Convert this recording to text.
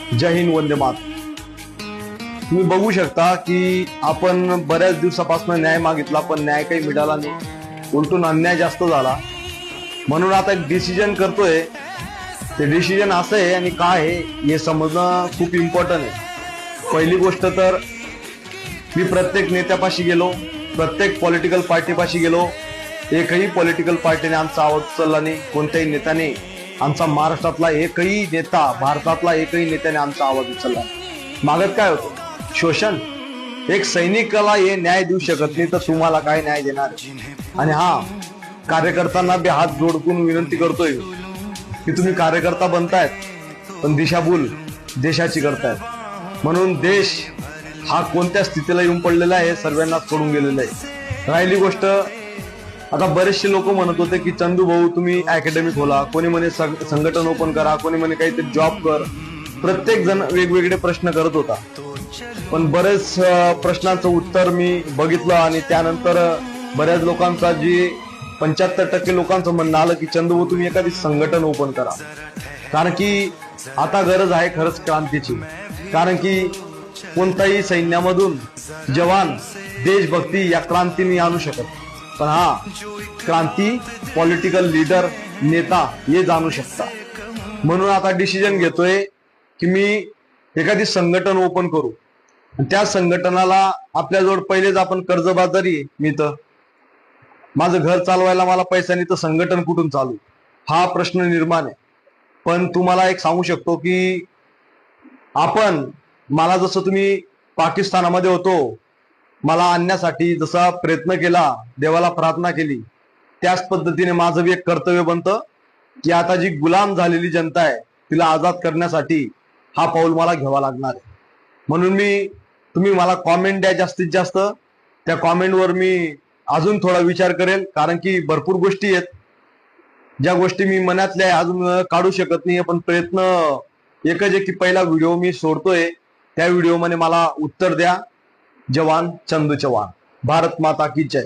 जय हिंद, वंदे मातरम. तुम्ही बघू शकता की आपण बऱ्याच दिवसापासून न्याय मागितला, पण न्याय काही मिळाला नाही. उलटून अन्याय जास्त झाला. म्हणून आता एक डिसिजन करतोय. ते डिसिजन असं आहे आणि काय आहे हे समजणं खूप इम्पॉर्टंट आहे. पहिली गोष्ट तर मी प्रत्येक नेत्यापाशी गेलो, प्रत्येक पॉलिटिकल पार्टीपाशी गेलो. एकही पॉलिटिकल पार्टीने आमचा आवाज उचलला नाही. कोणत्याही नेत्याने आमचा महाराष्ट्रातला एकही नेता, भारतातला एकही नेत्याने आमचा आवाज उचलला. मागत काय होतं? शोषण. एक सैनिकाला हे न्याय देऊ शकत नाही तर तुम्हाला काय न्याय देणार? आणि हा, कार्यकर्त्यांना बी हात जोडून विनंती करतोय की तुम्ही कार्यकर्ता बनतायत पण दिशाभूल देशाची करतायत. म्हणून देश हा कोणत्या स्थितीला येऊन पडलेला आहे सर्वांना सोडून गेलेला आहे. राहिली गोष्ट, आता बरेचसे लोक म्हणत होते की चंदू भाऊ तुम्ही अकॅडमी खोला, कोणी म्हणे संघटन ओपन करा, कोणी म्हणे काहीतरी जॉब कर. प्रत्येक जण वेगवेगळे प्रश्न करत होता. पण बरेच प्रश्नांचं उत्तर मी बघितलं आणि त्यानंतर बऱ्याच लोकांचा जी 75% लोकांचं म्हणणं आलं की चंदू भाऊ तुम्ही एखादी संघटन ओपन करा. कारण की आता गरज आहे खरंच क्रांतीची. कारण की कोणताही सैन्यामधून जवान देशभक्ती या क्रांतीने आणू शकत, पण हा क्रांती पॉलिटिकल लीडर, नेता हे जाणू शकता. म्हणून आता डिसिजन घेतोय की मी एखादी संघटन ओपन करू. त्या संघटनाला आपल्याजवळ पहिलेच आपण कर्जबाजारी, मी तर माझं घर चालवायला मला पैसा नाही तर संघटन कुठून चालू, हा प्रश्न निर्माण आहे. पण तुम्हाला एक सांगू शकतो की आपण, मला जसं तुम्ही पाकिस्तानामध्ये होतो, मला आणण्यासाठी जसा प्रयत्न केला, देवाला प्रार्थना केली, त्याच पद्धतीने माझं बी एक कर्तव्य बनतं की आता जी गुलाम झालेली जनता आहे तिला आजाद करण्यासाठी हा पाऊल मला घ्यावा लागणार आहे. म्हणून तुम्ही मला कॉमेंट द्या जास्तीत जास्त. त्या कॉमेंटवर मी अजून थोडा विचार करेल. कारण की भरपूर गोष्टी आहेत ज्या गोष्टी मी मनातल्या अजून काढू शकत नाही. पण प्रयत्न एकच आहे की पहिला व्हिडिओ मी सोडतोय, त्या व्हिडिओ मध्ये मला उत्तर द्या. जवान चंदू चव्हाण. भारत माता की जय.